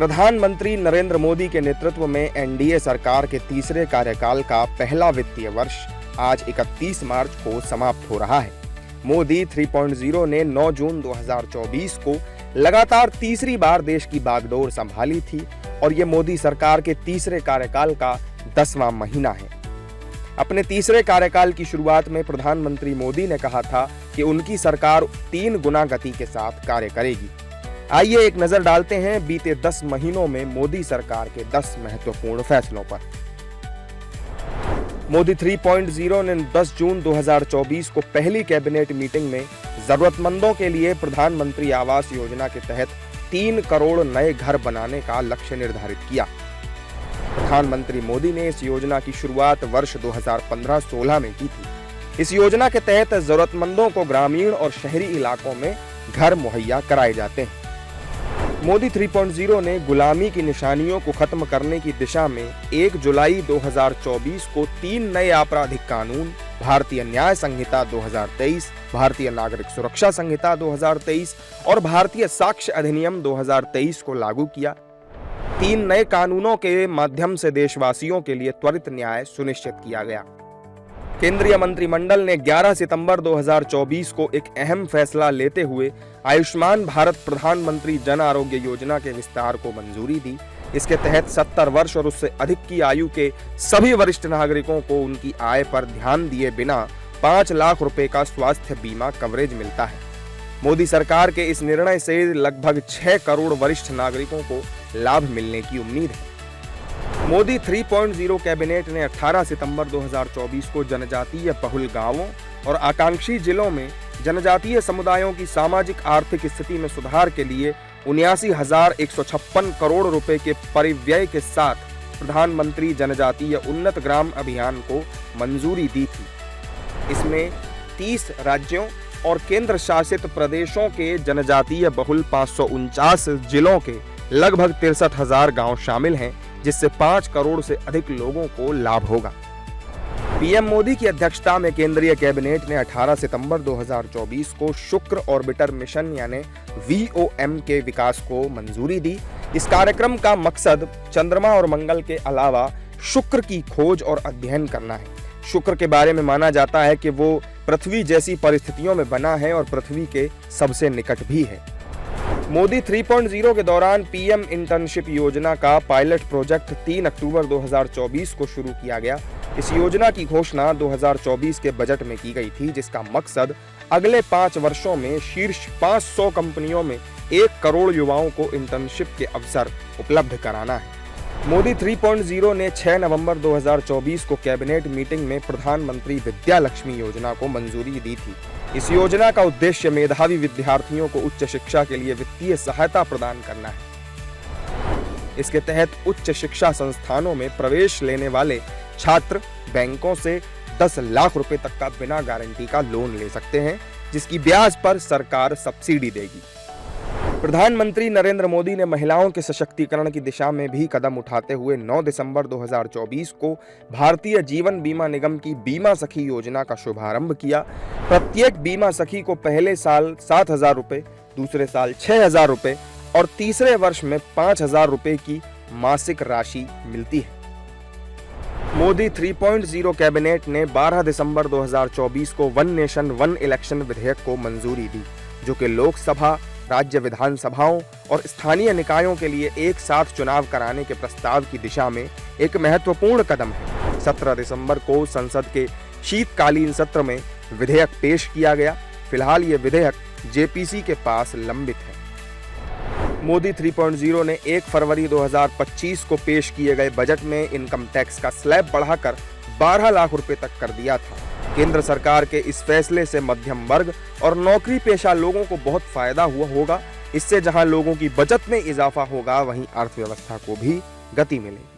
प्रधानमंत्री नरेंद्र मोदी के नेतृत्व में एनडीए सरकार के तीसरे कार्यकाल का पहला वित्तीय वर्ष आज 31 मार्च को समाप्त हो रहा है। मोदी 3.0 ने 9 जून 2024 को लगातार तीसरी बार देश की बागडोर संभाली थी और ये मोदी सरकार के तीसरे कार्यकाल का 10वां महीना है। अपने तीसरे कार्यकाल की शुरुआत में प्रधानमंत्री मोदी ने कहा था कि उनकी सरकार 3 गुना गति के साथ कार्य करेगी। आइए एक नजर डालते हैं बीते 10 महीनों में मोदी सरकार के 10 महत्वपूर्ण फैसलों पर। मोदी 3.0 ने 10 जून 2024 को पहली कैबिनेट मीटिंग में जरूरतमंदों के लिए प्रधानमंत्री आवास योजना के तहत 3 करोड़ नए घर बनाने का लक्ष्य निर्धारित किया। प्रधानमंत्री मोदी ने इस योजना की शुरुआत वर्ष 2015-16 में की थी। इस योजना के तहत जरूरतमंदों को ग्रामीण और शहरी इलाकों में घर मुहैया कराए जाते हैं। मोदी 3.0 ने गुलामी की निशानियों को खत्म करने की दिशा में 1 जुलाई 2024 को 3 नए आपराधिक कानून, भारतीय न्याय संहिता 2023, भारतीय नागरिक सुरक्षा संहिता 2023 और भारतीय साक्ष्य अधिनियम 2023 को लागू किया। 3 नए कानूनों के माध्यम से देशवासियों के लिए त्वरित न्याय सुनिश्चित किया गया। केंद्रीय मंत्रिमंडल ने 11 सितंबर 2024 को एक अहम फैसला लेते हुए आयुष्मान भारत प्रधानमंत्री जन आरोग्य योजना के विस्तार को मंजूरी दी। इसके तहत 70 वर्ष और उससे अधिक की आयु के सभी वरिष्ठ नागरिकों को उनकी आय पर ध्यान दिए बिना 5 लाख रुपए का स्वास्थ्य बीमा कवरेज मिलता है। मोदी सरकार के इस निर्णय से लगभग 6 करोड़ वरिष्ठ नागरिकों को लाभ मिलने की उम्मीद है। मोदी 3.0 कैबिनेट ने 18 सितंबर 2024 को जनजातीय बहुल गांवों और आकांक्षी जिलों में जनजातीय समुदायों की सामाजिक आर्थिक स्थिति में सुधार के लिए 79,156 करोड़ रुपए के परिव्यय के साथ प्रधानमंत्री जनजातीय उन्नत ग्राम अभियान को मंजूरी दी थी। इसमें 30 राज्यों और केंद्र शासित प्रदेशों के जनजातीय बहुल 549 जिलों के लगभग 63,000 गांव शामिल हैं, जिससे 5 करोड़ से अधिक लोगों को लाभ होगा। पीएम मोदी की अध्यक्षता में केंद्रीय कैबिनेट ने 18 सितंबर 2024 को शुक्र ऑर्बिटर मिशन यानी VOM के विकास को मंजूरी दी। इस कार्यक्रम का मकसद चंद्रमा और मंगल के अलावा शुक्र की खोज और अध्ययन करना है। शुक्र के बारे में माना जाता है कि वो पृथ्वी जैसी परिस्थितियों में बना है और पृथ्वी के सबसे निकट भी है। मोदी 3.0 के दौरान पीएम इंटर्नशिप योजना का पायलट प्रोजेक्ट 3 अक्टूबर 2024 को शुरू किया गया। इस योजना की घोषणा 2024 के बजट में की गई थी, जिसका मकसद अगले 5 वर्षों में शीर्ष 500 कंपनियों में 1 करोड़ युवाओं को इंटर्नशिप के अवसर उपलब्ध कराना है। मोदी 3.0 ने 6 नवंबर 2024 को कैबिनेट मीटिंग में प्रधानमंत्री विद्या लक्ष्मी योजना को मंजूरी दी थी। इस योजना का उद्देश्य मेधावी विद्यार्थियों को उच्च शिक्षा के लिए वित्तीय सहायता प्रदान करना है। इसके तहत उच्च शिक्षा संस्थानों में प्रवेश लेने वाले छात्र बैंकों से 10 लाख रुपए तक का बिना गारंटी का लोन ले सकते हैं, जिसकी ब्याज पर सरकार सब्सिडी देगी। प्रधानमंत्री नरेंद्र मोदी ने महिलाओं के सशक्तिकरण की दिशा में भी कदम उठाते हुए 9 दिसंबर 2024 को भारतीय जीवन बीमा निगम की बीमा सखी योजना का शुभारंभ किया। प्रत्येक बीमा सखी को पहले साल 7,000 रुपए, दूसरे साल 6,000 रुपए और तीसरे वर्ष में 5,000 रुपए की मासिक राशि मिलती है। मोदी 3.0 कैबिनेट ने 12 दिसंबर 2024 को वन नेशन वन इलेक्शन विधेयक को मंजूरी दी, जो कि लोकसभा, राज्य विधानसभाओं और स्थानीय निकायों के लिए एक साथ चुनाव कराने के प्रस्ताव की दिशा में एक महत्वपूर्ण कदम है। 17 दिसंबर को संसद के शीतकालीन सत्र में विधेयक पेश किया गया। फिलहाल ये विधेयक जेपीसी के पास लंबित है। मोदी 3.0 ने 1 फरवरी 2025 को पेश किए गए बजट में इनकम टैक्स का स्लैब बढ़ाकर 12 लाख रुपए तक कर दिया था। केंद्र सरकार के इस फैसले से मध्यम वर्ग और नौकरी पेशा लोगों को बहुत फायदा होगा। इससे जहां लोगों की बचत में इजाफा होगा, वहीं अर्थव्यवस्था को भी गति मिलेगी।